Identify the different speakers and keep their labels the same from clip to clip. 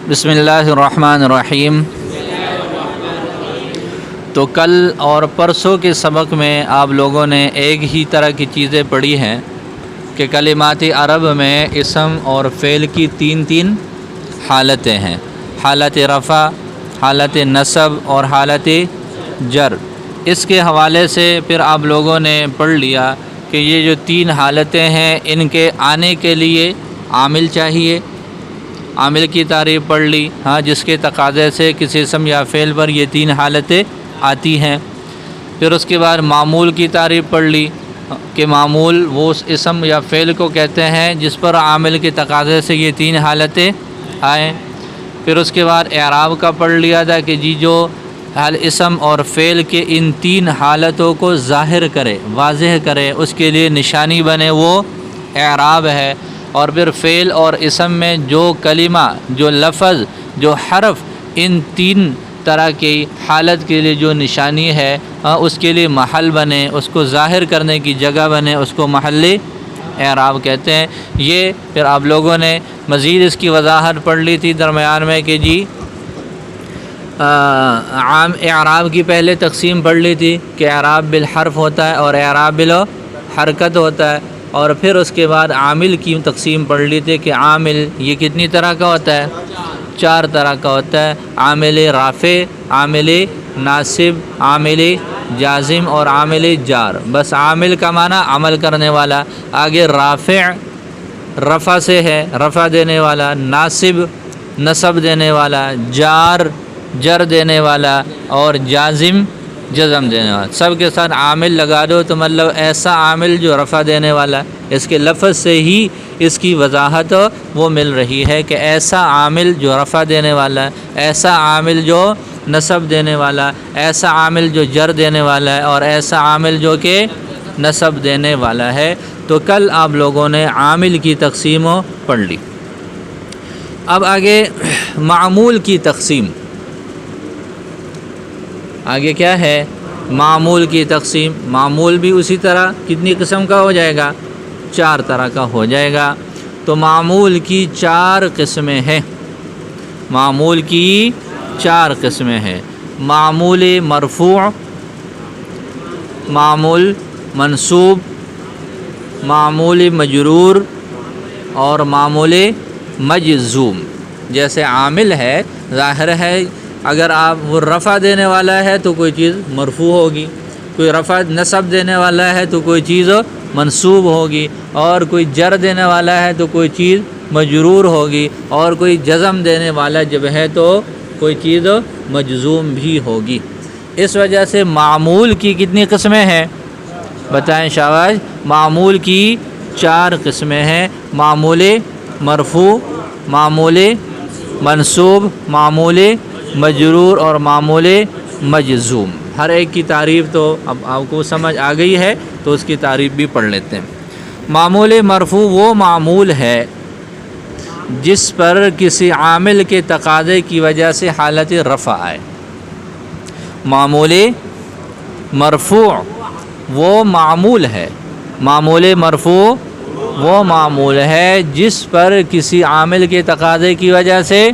Speaker 1: بسم اللہ الرحمن الرحیم۔ تو کل اور پرسوں کے سبق میں آپ لوگوں نے ایک ہی طرح کی چیزیں پڑھی ہیں کہ کلمات عرب میں اسم اور فعل کی تین حالتیں ہیں، حالت رفع، حالت نصب اور حالت جر۔ اس کے حوالے سے پھر آپ لوگوں نے پڑھ لیا کہ یہ جو تین حالتیں ہیں ان کے آنے کے لیے عامل چاہیے۔ عامل کی تعریف پڑھ لی، جس کے تقاضے سے کسی اسم یا فعل پر یہ تین حالتیں آتی ہیں۔ پھر اس کے بعد معمول کی تعریف پڑھ لی کہ معمول وہ اسم یا فعل کو کہتے ہیں جس پر عامل کے تقاضے سے یہ تین حالتیں آئیں۔ پھر اس کے بعد اعراب کا پڑھ لیا تھا کہ جو اسم اور فعل کے ان تین حالتوں کو ظاہر کرے، واضح کرے، اس کے لیے نشانی بنے، وہ اعراب ہے۔ اور پھر فعل اور اسم میں جو کلمہ، جو لفظ، جو حرف ان تین طرح کی حالت کے لیے جو نشانی ہے اس کے لیے محل بنے، اس کو ظاہر کرنے کی جگہ بنے، اس کو محل اعراب کہتے ہیں۔ یہ پھر آپ لوگوں نے مزید اس کی وضاحت پڑھ لی تھی درمیان میں کہ عام اعراب کی پہلے تقسیم پڑھ لی تھی کہ اعراب بالحرف ہوتا ہے اور اعراب بالحرکت ہوتا ہے، اور پھر اس کے بعد عامل کی تقسیم پڑھ لی تھی کہ عامل یہ کتنی طرح کا ہوتا ہے؟ چار طرح کا ہوتا ہے، عامل رافع، عامل ناصب، عامل جازم اور عامل جار۔ بس عامل کا معنی عمل کرنے والا، آگے رافع رفع سے ہے، رفع دینے والا، ناصب نصب دینے والا، جار جر دینے والا اور جازم جزم دینے والا۔ سب کے ساتھ عامل لگا دو تو مطلب ایسا عامل جو رفع دینے والا، اس کے لفظ سے ہی اس کی وضاحت وہ مل رہی ہے کہ ایسا عامل جو رفع دینے والا ہے، ایسا عامل جو نصب دینے والا، ایسا عامل جو جر دینے والا ہے اور ایسا عامل جو کہ نصب دینے والا ہے۔ تو کل آپ لوگوں نے عامل کی تقسیم پڑھ لی۔ اب آگے معمول کی تقسیم، آگے کیا ہے؟ معمول کی تقسیم۔ معمول بھی اسی طرح کتنی قسم کا ہو جائے گا؟ چار طرح کا ہو جائے گا۔ تو معمول کی چار قسمیں ہیں، معمول کی چار قسمیں ہیں: معمول مرفوع، معمول منصوب، معمول مجرور اور معمول مجزوم۔ جیسے عامل ہے، ظاہر ہے اگر آپ وہ رفع دینے والا ہے تو کوئی چیز مرفوع ہوگی، کوئی رفع نصب دینے والا ہے تو کوئی چیز منصوب ہوگی، اور کوئی جر دینے والا ہے تو کوئی چیز مجرور ہوگی، اور کوئی جزم دینے والا جب ہے تو کوئی چیز مجزوم بھی ہوگی۔ اس وجہ سے معمول کی کتنی قسمیں ہیں؟ بتائیں شاباش۔ معمول کی چار قسمیں ہیں: معمول مرفوع، معمول منصوب، معمول مجرور اور معمول مجزوم۔ ہر ایک کی تعریف تو اب آپ کو سمجھ آ گئی ہے تو اس کی تعریف بھی پڑھ لیتے ہیں۔ معمول مرفوع وہ معمول ہے جس پر کسی عامل کے تقاضے کی وجہ سے حالت رفع آئے۔ معمول مرفوع وہ معمول ہے، معمول مرفوع وہ معمول ہے جس پر کسی عامل کے تقاضے کی وجہ سے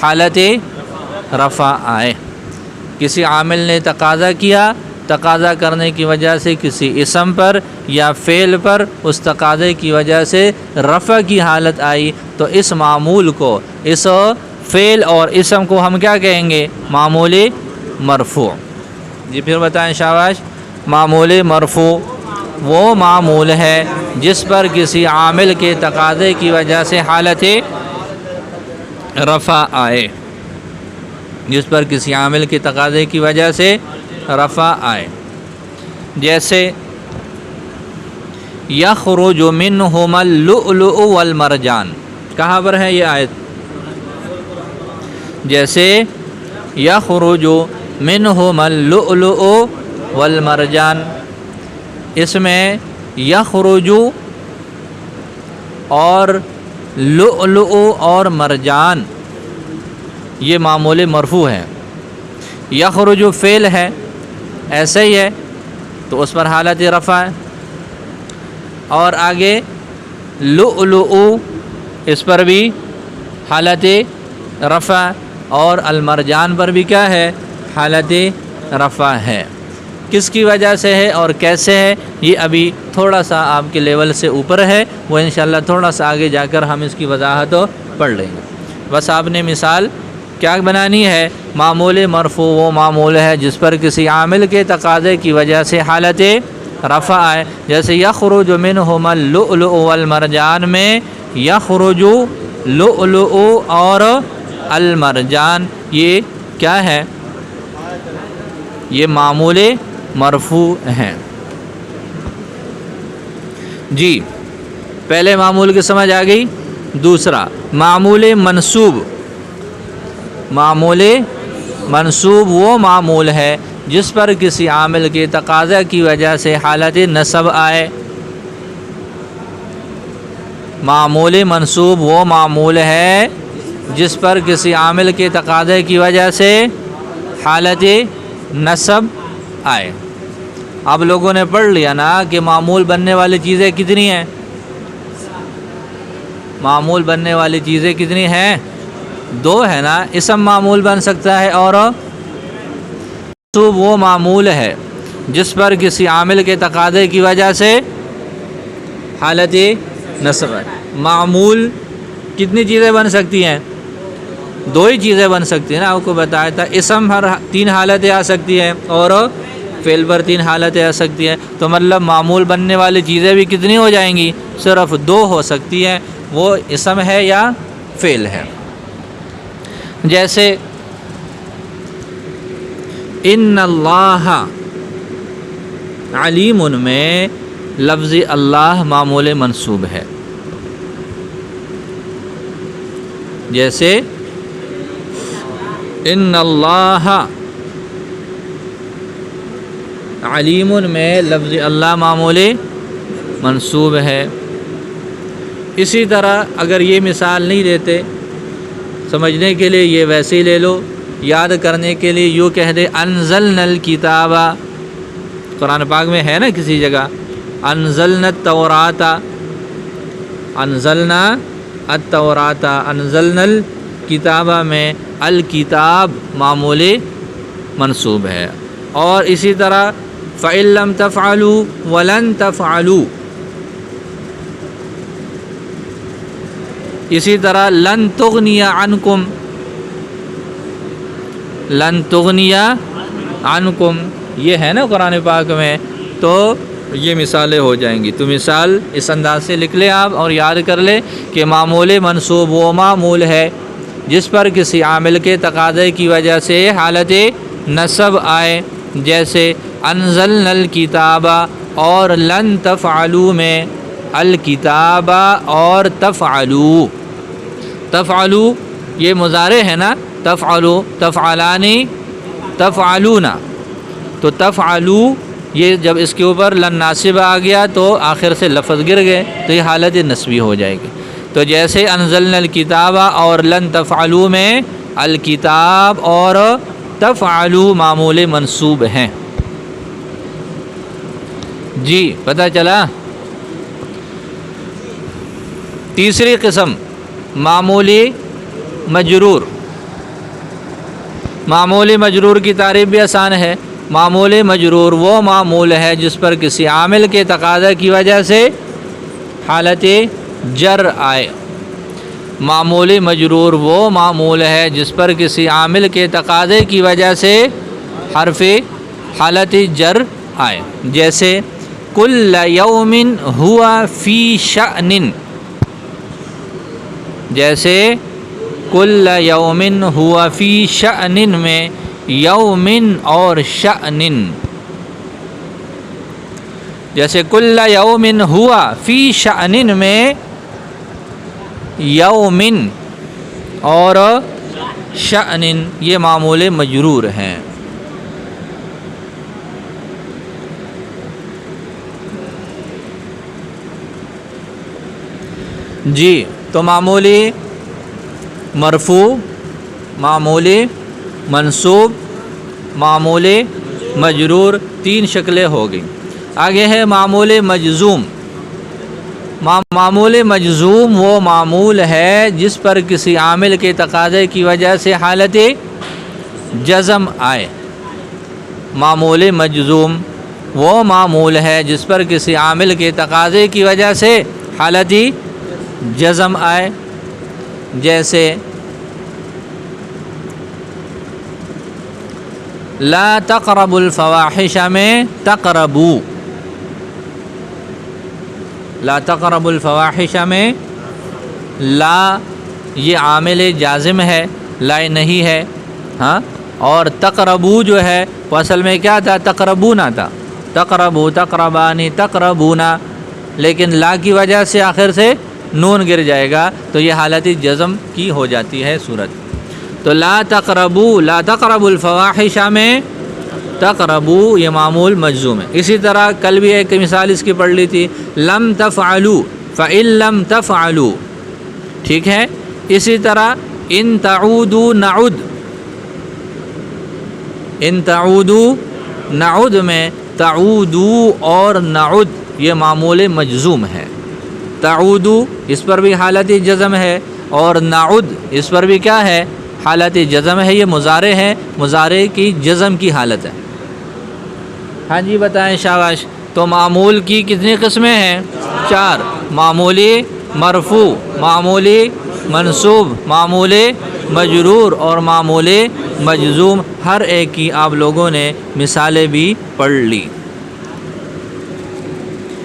Speaker 1: حالت رفع آئے۔ کسی عامل نے تقاضا کیا، تقاضا کرنے کی وجہ سے کسی اسم پر یا فعل پر اس تقاضے کی وجہ سے رفع کی حالت آئی تو اس معمول کو، اس فعل اور اسم کو ہم کیا کہیں گے؟ معمول مرفوع۔ جی پھر بتائیں شاباش۔ معمول مرفوع وہ معمول ہے جس پر کسی عامل کے تقاضے کی وجہ سے حالت رفع آئے، جس پر کسی عامل کے تقاضے کی وجہ سے رفع آئے۔ جیسے یخرج منہما اللؤلؤ والمرجان، کہاں پر ہے یہ آیت؟ جیسے یخرج منہما اللؤلؤ والمرجان، اس میں یخرج اور لؤلؤ اور مرجان یہ معمول مرفوع ہے۔ یخرج فعل ہے، ایسے ہی ہے تو اس پر حالت رفع ہے، اور آگے لؤلؤ اس پر بھی حالت رفع، اور المرجان پر بھی کیا ہے؟ حالت رفع ہے۔ کس کی وجہ سے ہے اور کیسے ہے، یہ ابھی تھوڑا سا آپ کے لیول سے اوپر ہے، وہ انشاءاللہ تھوڑا سا آگے جا کر ہم اس کی وضاحت پڑھ لیں گے۔ بس آپ نے مثال کیا بنانی ہے؟ معمول مرفوع وہ معمول ہے جس پر کسی عامل کے تقاضے کی وجہ سے حالت رفع آئے، جیسے یخرج منہما اللؤلؤ والمرجان میں یخرج لؤلؤ اور المرجان، یہ کیا ہے؟ یہ معمول مرفوع ہیں۔ جی پہلے معمول کی سمجھ آ گئی۔ دوسرا معمول منصوب۔ معمول منصوب وہ معمول ہے جس پر کسی عامل کے تقاضا کی وجہ سے حالت نصب آئے۔ معمول منصوب وہ معمول ہے جس پر کسی عامل کے تقاضے کی وجہ سے حالت نصب آئے۔ اب لوگوں نے پڑھ لیا نا کہ معمول بننے والی چیزیں کتنی ہیں؟ معمول بننے والی چیزیں کتنی ہیں؟ دو ہے نا۔ اسم معمول بن سکتا ہے اور منصوب وہ معمول ہے جس پر کسی عامل کے تقاضے کی وجہ سے حالت نصب ہے۔ معمول کتنی چیزیں بن سکتی ہیں؟ دو ہی چیزیں بن سکتی ہیں نا، آپ کو بتایا تھا۔ اسم ہر 3 حالتیں آ سکتی ہیں اور فعل پر 3 حالتیں آ سکتی ہیں، تو مطلب معمول بننے والی چیزیں بھی کتنی ہو جائیں گی؟ صرف 2 ہو سکتی ہیں، وہ اسم ہے یا فعل ہے۔ جیسے ان اللہ علیم میں لفظ اللہ معمول منصوب ہے۔ جیسے ان اللہ علیم میں لفظ اللہ معمول منصوب ہے۔ اسی طرح اگر یہ مثال نہیں دیتے، سمجھنے کے لیے یہ ویسے ہی لے لو، یاد کرنے کے لیے یوں کہہ دے انزلنا الکتاب، قرآن پاک میں ہے نا کسی جگہ انزلنا التوراۃ، انزلنا التوراۃ، انزلنا الکتاب میں الکتاب معمول منصوب ہے۔ اور اسی طرح فَإِن لَّمْ تَفْعَلُوا وَلَن تَفْعَلُوا، اسی طرح لن تغنی عنکم، لن تغنی عنکم یہ ہے نا قرآن پاک میں، تو یہ مثالیں ہو جائیں گی۔ تو مثال اس انداز سے لکھ لیں آپ اور یاد کر لیں کہ معمول منصوب وہ معمول ہے جس پر کسی عامل کے تقاضے کی وجہ سے حالت نصب آئے، جیسے انزلنا الکتاب اور لن تفعلوا میں الکتاب اور تفعلوا، تفعلوا یہ مضارع ہے نا، تفعلوا تفعلانی تفعلون، تو تفعلوا یہ جب اس کے اوپر لن ناصب آ گیا تو آخر سے لفظ گر گئے تو یہ حالت نصبی ہو جائے گی۔ تو جیسے انزلنا الکتاب اور لن تفعلوا میں الکتاب اور تفعلوا معمول منصوب ہیں۔ جی پتہ چلا۔ تیسری قسم معمولی مجرور۔ معمولی مجرور کی تعریف بھی آسان ہے۔ معمول مجرور وہ معمول ہے جس پر کسی عامل کے تقاضا کی وجہ سے حالت جر آئے۔ معمول مجرور وہ معمول ہے جس پر کسی عامل کے تقاضے کی وجہ سے حرف حالت جر آئے، جیسے کل یوم ہوا فی شأن، جیسے کل یوم ہوا فی شأن میں یوم اور شأن، جیسے کل یوم ہوا فی شأن میں یوم اور شأن یہ معمول مجرور ہیں۔ جی تو معمولی مرفوع، معمولی منصوب، معمول مجرور 3 شکلیں ہو گئیں۔ آگے ہے معمول مجزوم۔ معمول مجزوم وہ معمول ہے جس پر کسی عامل کے تقاضے کی وجہ سے حالت جزم آئے. معمول مجزوم وہ معمول ہے جس پر کسی عامل کے تقاضے کی وجہ سے حالت جزم آئے. جیسے لا تقربوا الفواحش میں تقربو، لا تقربوا الفواحش میں لا یہ عامل جازم ہے، لا نہیں ہے. ہاں، اور تقربو جو ہے وہ اصل میں کیا تھا؟ تقربونا تھا. تقربو، تقربانی، تقربونا، لیکن لا کی وجہ سے آخر سے نون گر جائے گا تو یہ حالت جزم کی ہو جاتی ہے صورت. تو لا تقربو، لا تقربوا الفواحش میں تقربو یہ معمول مجزوم ہے. اسی طرح کل بھی ایک مثال اس کی پڑھ لی تھی، لم تفعلوا فإن لم تفعلوا، ٹھیک ہے. اسی طرح ان تعودوا نعد، ان تعودوا نعد میں تعودو اور نعد یہ معمول مجزوم ہے. تعودو اس پر بھی حالت جزم ہے اور نعد اس پر بھی کیا ہے؟ حالت جزم ہے. یہ مضارع ہے، مضارع کی جزم کی حالت ہے. ہاں جی بتائیں شاباش. تو معمول کی کتنی قسمیں ہیں؟ 4. معمولی مرفوع، معمولی منصوب، معمول مجرور اور معمول مجزوم. ہر ایک کی آپ لوگوں نے مثالیں بھی پڑھ لی.